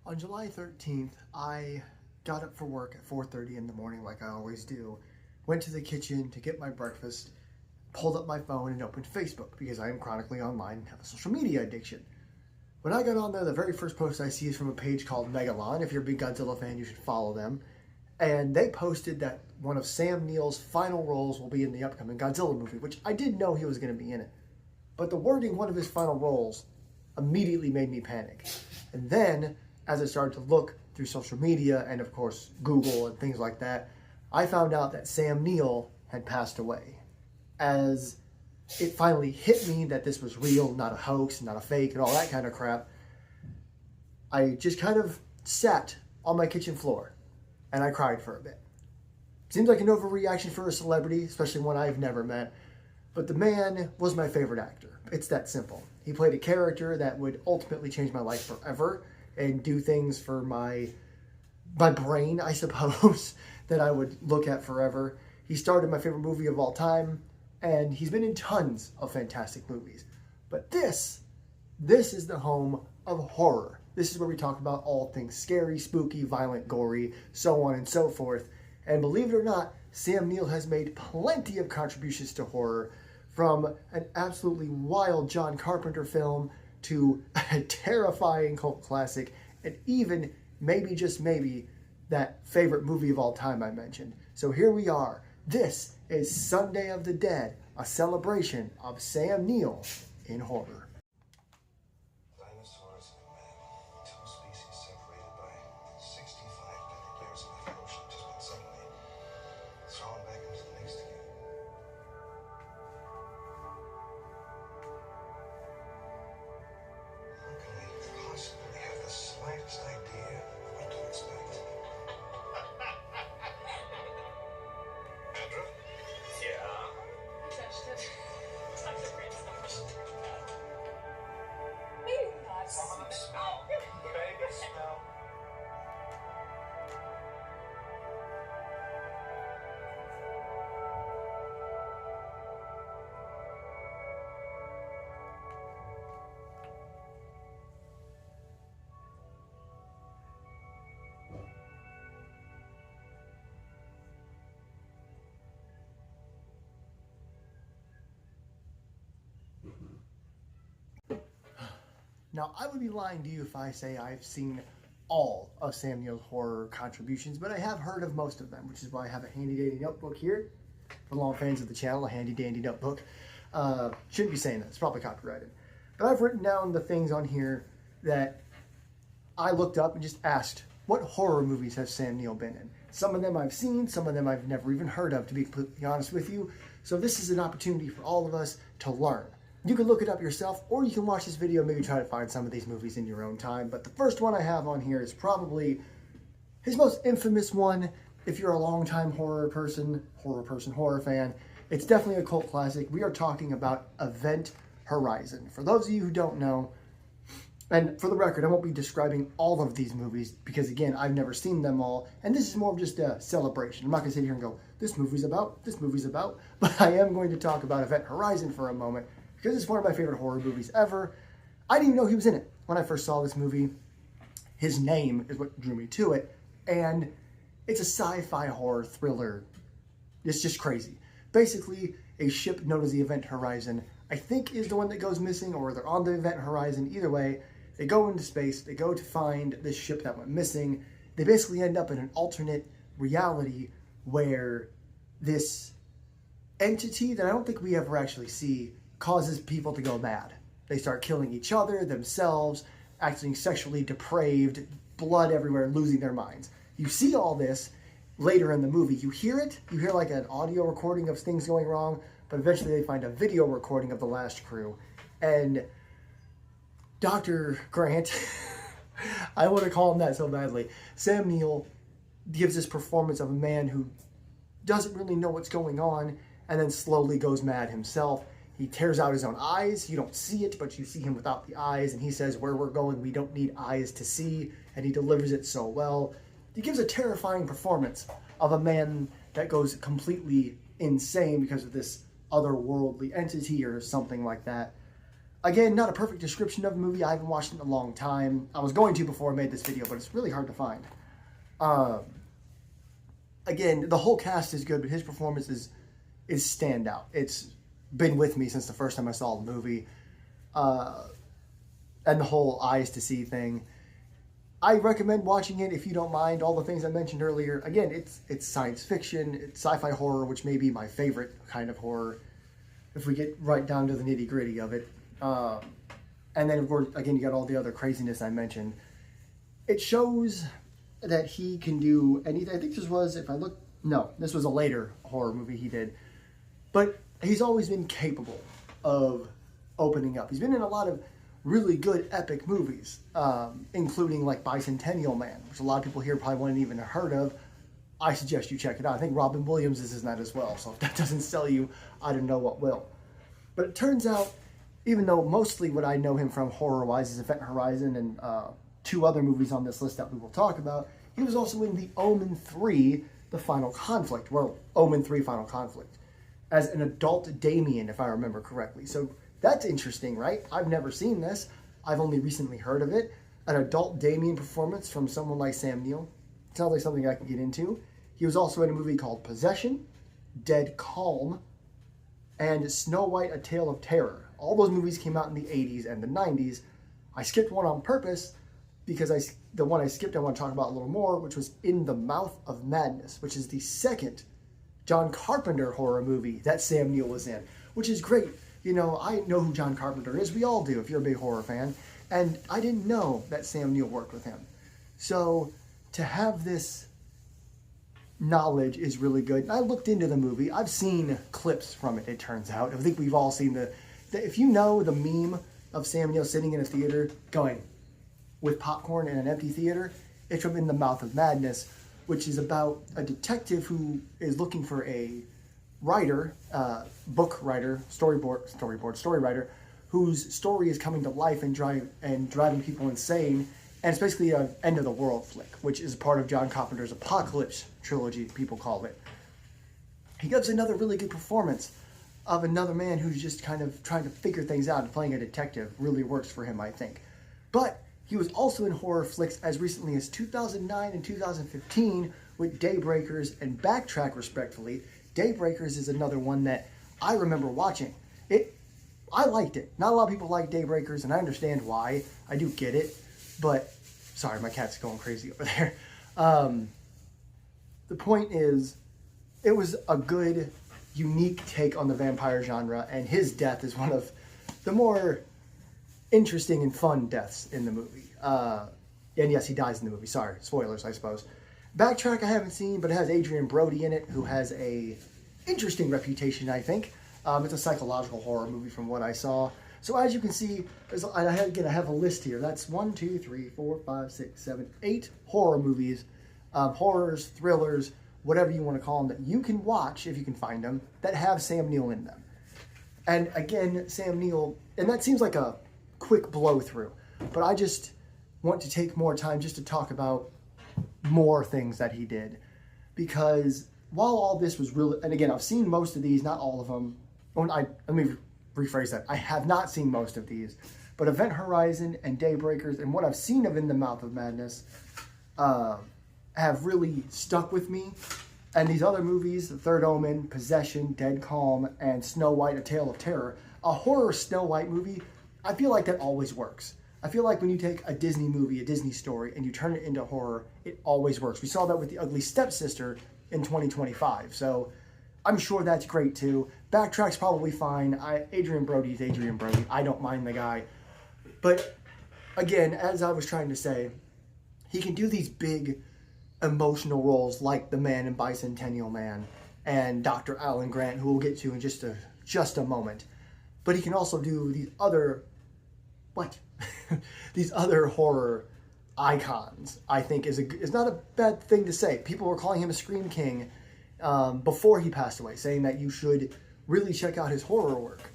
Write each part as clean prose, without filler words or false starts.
On July 13th, I got up for work at 4:30 in the morning like I always do, went to the kitchen to get my breakfast, pulled up my phone and opened Facebook because I am chronically online and have a social media addiction. When I got on there, the very first post I see is from a page called Megalon. If you're a big Godzilla fan, you should follow them. And they posted that one of Sam Neill's final roles will be in the upcoming Godzilla movie, which I did know he was going to be in it. But the wording, one of his final roles, immediately made me panic. And then, as I started to look through social media and, of course, Google and things like that, I found out that Sam Neill had passed away. As it finally hit me that this was real, not a hoax, not a fake, and all that kind of crap, I just kind of sat on my kitchen floor and I cried for a bit. Seems like an overreaction for a celebrity, especially one I've never met, but the man was my favorite actor. It's that simple. He played a character that would ultimately change my life forever and do things for my brain, I suppose, that I would look at forever. He starred in my favorite movie of all time, and he's been in tons of fantastic movies. But this is the home of horror. This is where we talk about all things scary, spooky, violent, gory, so on and so forth. And believe it or not, Sam Neill has made plenty of contributions to horror, from an absolutely wild John Carpenter film to a terrifying cult classic, and even, maybe just maybe, that favorite movie of all time I mentioned. So here we are. This is Sunday of the Dead, a celebration of Sam Neill in horror. Dinosaurs and man, two species separated by 65 billion years of evolution, just been suddenly thrown back into the mix together. How can we possibly have the slightest idea of what to expect? Andrew? Yeah. Touched it. Touched the great stuff. Maybe not. Some of them smell. Baby smell. Now, I would be lying to you if I say I've seen all of Sam Neill's horror contributions, but I have heard of most of them, which is why I have a handy dandy notebook here. For long fans of the channel, a handy dandy notebook. Shouldn't be saying that, it's probably copyrighted. But I've written down the things on here that I looked up and just asked, what horror movies has Sam Neill been in? Some of them I've seen, some of them I've never even heard of, to be completely honest with you. So this is an opportunity for all of us to learn. You can look it up yourself, or you can watch this video and maybe try to find some of these movies in your own time. But the first one I have on here is probably his most infamous one. If you're a longtime horror fan, it's definitely a cult classic. We are talking about Event Horizon. For those of you who don't know, and for the record, I won't be describing all of these movies because, again, I've never seen them all, and this is more of just a celebration. I'm not going to sit here and go, this movie's about, but I am going to talk about Event Horizon for a moment, because it's one of my favorite horror movies ever. I didn't even know he was in it when I first saw this movie. His name is what drew me to it, and it's a sci-fi horror thriller. It's just crazy. Basically, a ship known as the Event Horizon, I think, is the one that goes missing, or they're on the Event Horizon. Either way, they go into space, they go to find this ship that went missing. They basically end up in an alternate reality where this entity that I don't think we ever actually see causes people to go mad. They start killing each other, themselves, acting sexually depraved, blood everywhere, losing their minds. You see all this later in the movie. You hear it, you hear like an audio recording of things going wrong, but eventually they find a video recording of the last crew. And Dr. Grant, I want to call him that so badly, Sam Neill gives this performance of a man who doesn't really know what's going on and then slowly goes mad himself. He tears out his own eyes. You don't see it, but you see him without the eyes. And he says, where we're going, we don't need eyes to see. And he delivers it so well. He gives a terrifying performance of a man that goes completely insane because of this otherworldly entity or something like that. Again, not a perfect description of the movie. I haven't watched it in a long time. I was going to before I made this video, but it's really hard to find. Again, the whole cast is good, but his performance is standout. It's been with me since the first time I saw the movie. And the whole eyes to see thing. I recommend watching it if you don't mind all the things I mentioned earlier. Again, it's science fiction, it's sci-fi horror, which may be my favorite kind of horror if we get right down to the nitty-gritty of it. And then, of course, again, you got all the other craziness I mentioned. It shows that he can do anything. I think this was, if I look, no, this was a later horror movie he did. But he's always been capable of opening up. He's been in a lot of really good epic movies, including like Bicentennial Man, which a lot of people here probably wouldn't even have heard of. I suggest you check it out. I think Robin Williams is in that as well, so if that doesn't sell you, I don't know what will. But it turns out, even though mostly what I know him from horror-wise is Event Horizon and 2 other movies on this list that we will talk about, he was also in The Omen 3, The Final Conflict, well, Omen 3 Final Conflict, as an adult Damien, if I remember correctly. So that's interesting, right? I've never seen this. I've only recently heard of it. An adult Damien performance from someone like Sam Neill. Sounds like something I can get into. He was also in a movie called Possession, Dead Calm, and Snow White, A Tale of Terror. All those movies came out in the 80s and the 90s. I skipped one on purpose because the one I skipped I want to talk about a little more, which was In the Mouth of Madness, which is the second John Carpenter horror movie that Sam Neill was in, which is great. You know, I know who John Carpenter is. We all do if you're a big horror fan. And I didn't know that Sam Neill worked with him. So to have this knowledge is really good. And I looked into the movie. I've seen clips from it, it turns out. I think we've all seen if you know the meme of Sam Neill sitting in a theater going with popcorn in an empty theater, it's from In the Mouth of Madness, which is about a detective who is looking for a writer, book writer, story writer, whose story is coming to life and driving people insane. And it's basically an end of the world flick, which is part of John Carpenter's Apocalypse trilogy, people call it. He gives another really good performance of another man who's just kind of trying to figure things out, and playing a detective really works for him, I think. But he was also in horror flicks as recently as 2009 and 2015 with Daybreakers and Backtrack, respectively. Daybreakers is another one that I remember watching. I liked it. Not a lot of people like Daybreakers, and I understand why. I do get it. But, sorry, my cat's going crazy over there. The point is, it was a good, unique take on the vampire genre, and his death is one of the more interesting and fun deaths in the movie. And yes, he dies in the movie. Sorry, spoilers, I suppose. Backtrack I haven't seen, but it has Adrian Brody in it, who has a interesting reputation, I think. It's a psychological horror movie from what I saw. So as you can see, I have a list here. That's 1, 2, 3, 4, 5, 6, 7, 8 horror movies, horrors, thrillers, whatever you want to call them, that you can watch if you can find them, that have Sam Neill in them. And again, Sam Neill, and that seems like a quick blow through, but I just want to take more time just to talk about more things that he did, because while all this was really, and again, I've seen most of these, not all of them. Let me rephrase that. I have not seen most of these, but Event Horizon and Daybreakers and what I've seen of In the Mouth of Madness have really stuck with me. And these other movies, The Third Omen, Possession, Dead Calm, and Snow White, A Tale of Terror, a horror Snow White movie, I feel like that always works. I feel like when you take a Disney movie, a Disney story, and you turn it into horror, it always works. We saw that with The Ugly Stepsister in 2025, so I'm sure that's great too. Backtrack's probably fine. Adrian Brody's Adrian Brody. I don't mind the guy. But again, as I was trying to say, he can do these big emotional roles like the man in Bicentennial Man and Dr. Alan Grant, who we'll get to in just a moment. But he can also do these other these other horror icons. I think is not a bad thing to say. People were calling him a Scream King before he passed away, saying that you should really check out his horror work.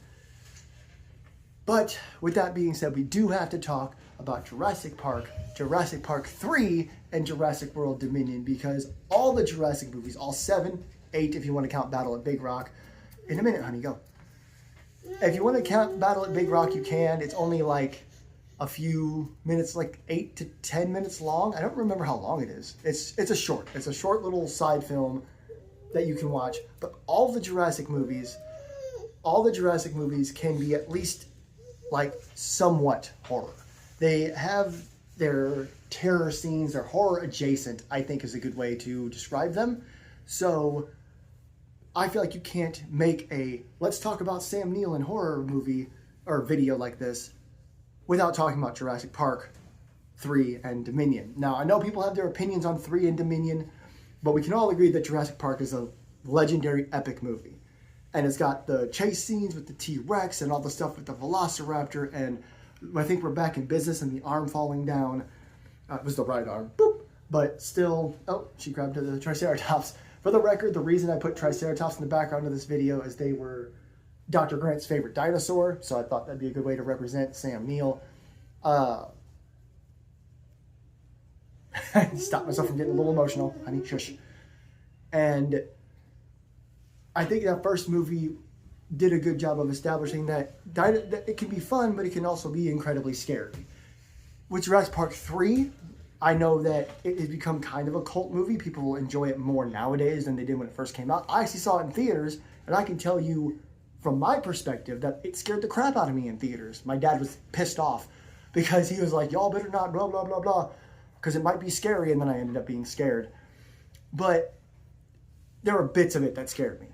But with that being said, we do have to talk about Jurassic Park 3, and Jurassic World Dominion, because all the Jurassic movies, all 7, 8 if you want to count Battle at Big Rock, in a minute, honey, go. If you want to count Battle at Big Rock, you can. It's only like a few minutes, like 8 to 10 minutes long. I don't remember how long it is. It's a short. It's a short little side film that you can watch. But all the Jurassic movies can be at least like somewhat horror. They have their terror scenes, they're horror adjacent, I think is a good way to describe them. So I feel like you can't make a let's talk about Sam Neill in horror movie or video like this without talking about Jurassic Park 3 and Dominion. Now, I know people have their opinions on 3 and Dominion, but we can all agree that Jurassic Park is a legendary epic movie. And it's got the chase scenes with the T-Rex and all the stuff with the Velociraptor, and I think we're back in business and the arm falling down. It was the right arm. Boop. But still, oh, she grabbed the Triceratops. For the record, the reason I put Triceratops in the background of this video is they were Dr. Grant's favorite dinosaur, so I thought that'd be a good way to represent Sam Neill. Stop myself from getting a little emotional. Honey, shush. And I think that first movie did a good job of establishing that it can be fun, but it can also be incredibly scary. With Jurassic Park 3, I know that it has become kind of a cult movie. People will enjoy it more nowadays than they did when it first came out. I actually saw it in theaters, and I can tell you from my perspective that it scared the crap out of me in theaters. My dad was pissed off because he was like, y'all better not blah, blah, blah, blah, because it might be scary, and then I ended up being scared. But there were bits of it that scared me.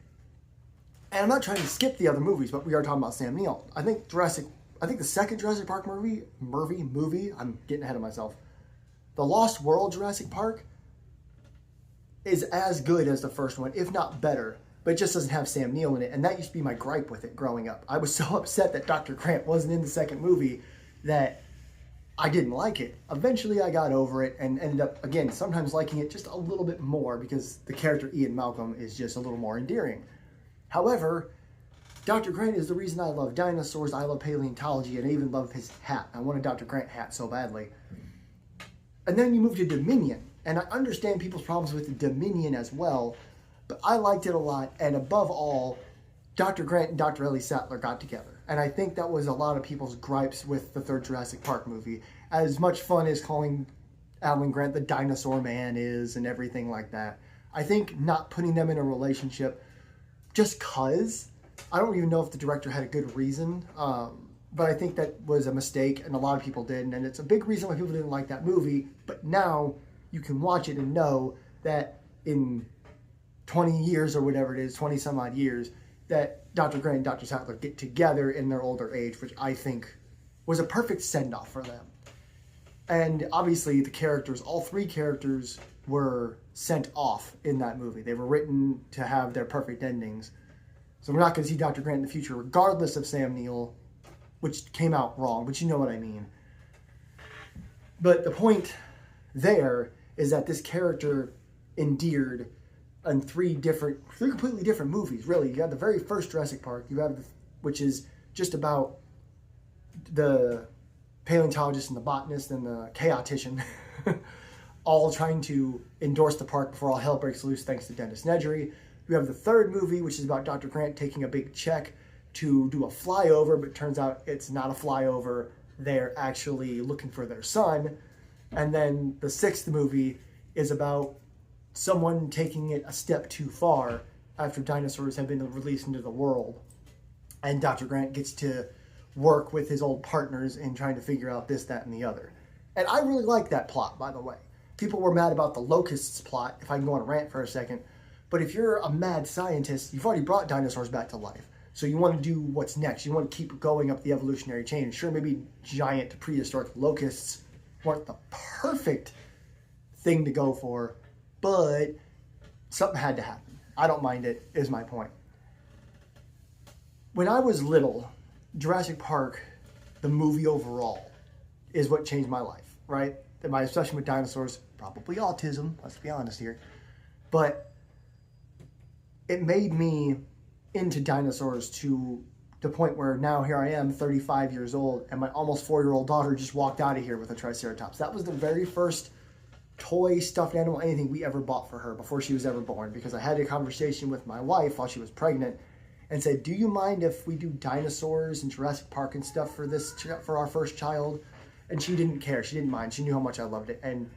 And I'm not trying to skip the other movies, but we are talking about Sam Neill. I think the second Jurassic Park movie, I'm getting ahead of myself. The Lost World Jurassic Park is as good as the first one, if not better, but it just doesn't have Sam Neill in it. And that used to be my gripe with it growing up. I was so upset that Dr. Grant wasn't in the second movie that I didn't like it. Eventually I got over it and ended up, again, sometimes liking it just a little bit more because the character Ian Malcolm is just a little more endearing. However, Dr. Grant is the reason I love dinosaurs, I love paleontology, and I even love his hat. I want a Dr. Grant hat so badly. And then you move to Dominion, and I understand people's problems with the Dominion as well, but I liked it a lot, and above all, Dr. Grant and Dr. Ellie Sattler got together. And I think that was a lot of people's gripes with the third Jurassic Park movie. As much fun as calling Alan Grant the dinosaur man is and everything like that, I think not putting them in a relationship just cause, I don't even know if the director had a good reason, but I think that was a mistake, and a lot of people did, and it's a big reason why people didn't like that movie. But now you can watch it and know that in 20 years or whatever it is, 20 some odd years, that Dr. Grant and Dr. Sattler get together in their older age, which I think was a perfect send-off for them. And obviously the characters, all three characters were sent off in that movie. They were written to have their perfect endings. So we're not going to see Dr. Grant in the future, regardless of Sam Neill, which came out wrong, but you know what I mean. But the point there is that this character endeared in three completely different movies, really. You have the very first Jurassic Park, which is just about the paleontologist and the botanist and the chaotician all trying to endorse the park before all hell breaks loose thanks to Dennis Nedry. You have the third movie, which is about Dr. Grant taking a big check to do a flyover, but it turns out it's not a flyover. They're actually looking for their son. And then the sixth movie is about someone taking it a step too far after dinosaurs have been released into the world. And Dr. Grant gets to work with his old partners in trying to figure out this, that, and the other. And I really like that plot, by the way. People were mad about the locusts plot, if I can go on a rant for a second. But if you're a mad scientist, you've already brought dinosaurs back to life. So you want to do what's next. You want to keep going up the evolutionary chain. Sure, maybe giant prehistoric locusts weren't the perfect thing to go for, but something had to happen. I don't mind it, is my point. When I was little, Jurassic Park, the movie overall, is what changed my life, right? My obsession with dinosaurs, probably autism, let's be honest here, but it made me into dinosaurs to the point where now here I am, 35 years old, and my almost 4-year-old daughter just walked out of here with a Triceratops. That was the very first toy, stuffed animal, anything we ever bought for her before she was ever born, because I had a conversation with my wife while she was pregnant, and said, "Do you mind if we do dinosaurs and Jurassic Park and stuff for our first child?" And she didn't care. She didn't mind. She knew how much I loved it. And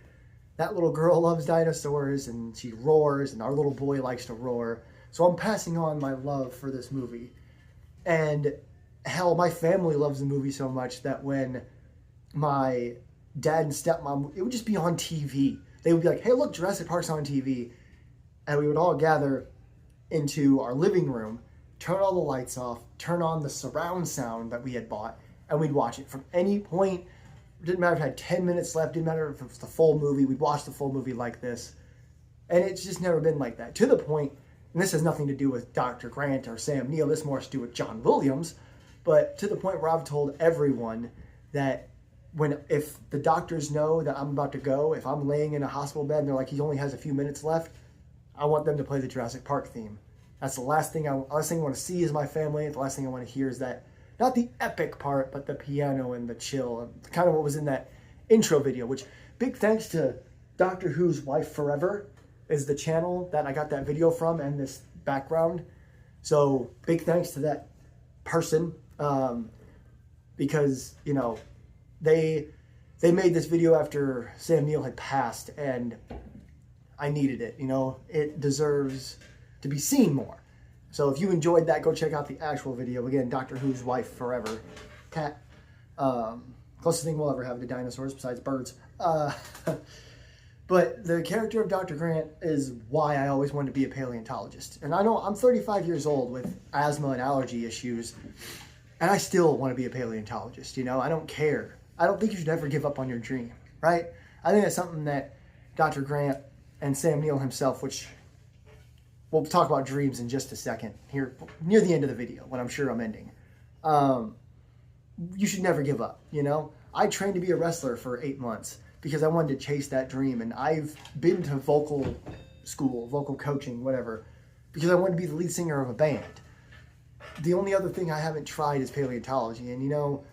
that little girl loves dinosaurs, and she roars, and our little boy likes to roar. So I'm passing on my love for this movie. And hell, my family loves the movie so much that when my dad and stepmom, it would just be on TV. They would be like, "Hey, look, Jurassic Park's on TV." And we would all gather into our living room, turn all the lights off, turn on the surround sound that we had bought, and we'd watch it from any point. It didn't matter if it had 10 minutes left, didn't matter if it was the full movie, we'd watch the full movie like this. And it's just never been like that. To the point, and this has nothing to do with Dr. Grant or Sam Neill, this more has to do with John Williams, but to the point where I've told everyone that if the doctors know that I'm about to go, if I'm laying in a hospital bed and they're like, he only has a few minutes left, I want them to play the Jurassic Park theme. That's the last thing I want to see is my family. The last thing I want to hear is that, not the epic part, but the piano and the chill, and kind of what was in that intro video, which big thanks to Doctor Who's Wife Forever is the channel that I got that video from and this background. So big thanks to that person, because, you know, they made this video after Sam Neill had passed, and I needed it. You know, it deserves to be seen more. So if you enjoyed that, go check out the actual video. Again, Doctor Who's Wife Forever. Cat. Closest thing we'll ever have to dinosaurs besides birds. But the character of Dr. Grant is why I always wanted to be a paleontologist. And I know I'm 35 years old with asthma and allergy issues, and I still want to be a paleontologist. You know, I don't care. I don't think you should ever give up on your dream, right? I think that's something that Dr. Grant and Sam Neill himself, which we'll talk about dreams in just a second here near the end of the video when I'm sure I'm ending. You should never give up, you know? I trained to be a wrestler for 8 months because I wanted to chase that dream, and I've been to vocal school, vocal coaching, whatever, because I wanted to be the lead singer of a band. The only other thing I haven't tried is paleontology, and you know,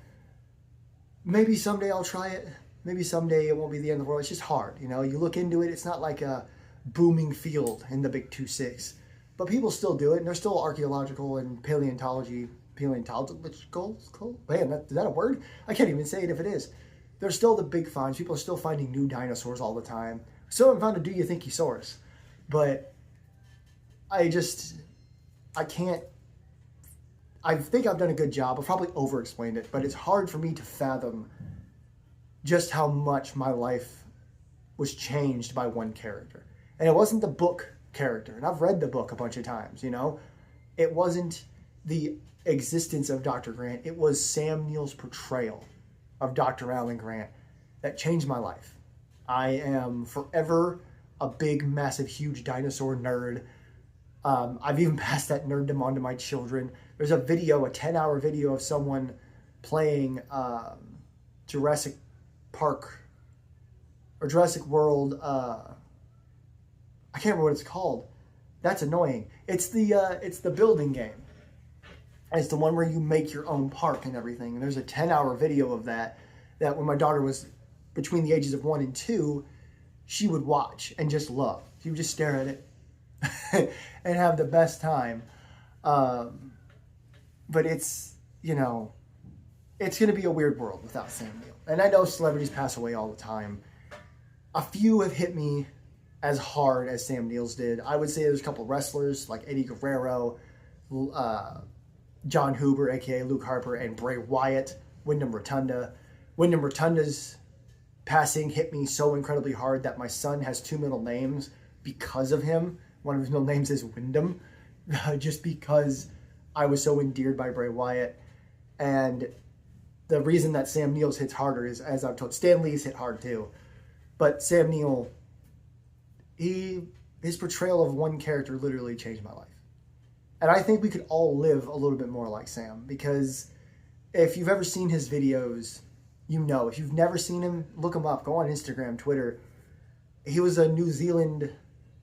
maybe someday I'll try it. Maybe someday it won't be the end of the world. It's just hard, you know? You look into it, it's not like a booming field in the Big 2-6. But people still do it, and there's still archaeological and paleontological, man, is that a word? I can't even say it if it is. There's still the big finds. People are still finding new dinosaurs all the time. Still haven't found a Do You Think Saurus. But I can't, I think I've done a good job. I've probably over-explained it, but it's hard for me to fathom just how much my life was changed by one character. And it wasn't the book character. And I've read the book a bunch of times, you know. It wasn't the existence of Dr. Grant. It was Sam Neill's portrayal of Dr. Alan Grant that changed my life. I am forever a big, massive, huge dinosaur nerd. I've even passed that nerddom on to my children. There's a video, a 10-hour video of someone playing Jurassic Park or Jurassic World. I can't remember what it's called. That's annoying. It's the building game. And it's the one where you make your own park and everything. And there's a 10-hour video of that when my daughter was between the ages of 1 and 2, she would watch and just love. She would just stare at it and have the best time. But it's, you know, it's going to be a weird world without Sam Neill. And I know celebrities pass away all the time. A few have hit me as hard as Sam Neill's did. I would say there's a couple wrestlers like Eddie Guerrero, John Huber, a.k.a. Luke Harper, and Bray Wyatt, Wyndham Rotunda. Wyndham Rotunda's passing hit me so incredibly hard that my son has 2 middle names because of him. One of his middle names is Wyndham, just because I was so endeared by Bray Wyatt. And the reason that Sam Neill's hits harder is, as I've told, Stan Lee's hit hard too. But Sam Neill, his portrayal of one character literally changed my life. And I think we could all live a little bit more like Sam, because if you've ever seen his videos, you know. If you've never seen him, look him up. Go on Instagram, Twitter. He was a New Zealand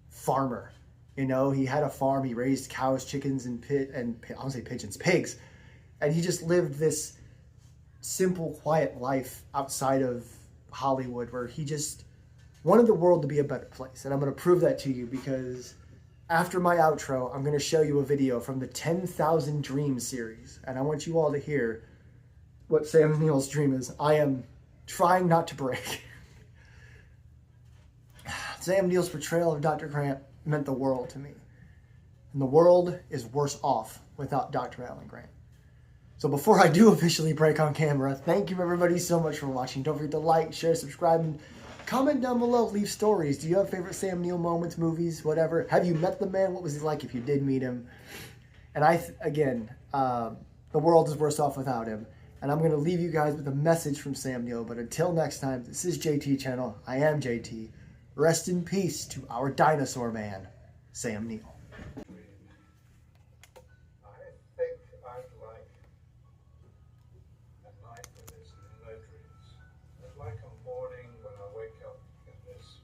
farmer. You know, he had a farm. He raised cows, chickens, and pigs. And he just lived this simple, quiet life outside of Hollywood, where he just wanted the world to be a better place. And I'm going to prove that to you, because After my outro, I'm going to show you a video from the 10,000 Dreams series, and I want you all to hear what Sam Neill's dream is. I am trying not to break. Sam Neill's portrayal of Dr. Grant meant the world to me. And the world is worse off without Dr. Alan Grant. So before I do officially break on camera, thank you everybody so much for watching. Don't forget to like, share, subscribe, and comment down below. Leave stories. Do you have favorite Sam Neill moments, movies, whatever? Have you met the man? What was he like if you did meet him? And the world is worse off without him. And I'm going to leave you guys with a message from Sam Neill. But until next time, this is JT Channel. I am JT. Rest in peace to our dinosaur man, Sam Neill. I think I'd like a night where there's no dreams. I'd like a morning when I wake up and there's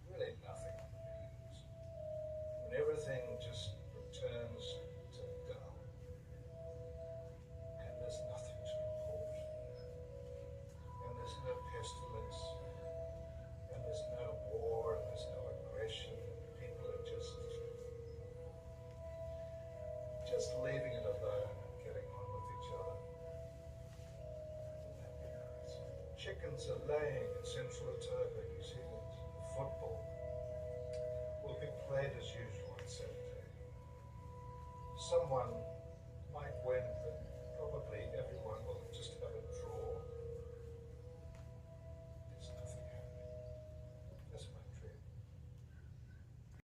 really nothing on the news. When everything just returns to dull. And there's nothing to report. And there's no pestilence. And there's no war. And there's no aggression. People are just leaving it alone and getting on with each other. Wouldn't that be nice? Chickens are laying in Central Otago, New Zealand. Football will be played as usual on Saturday. Someone might win, but probably everyone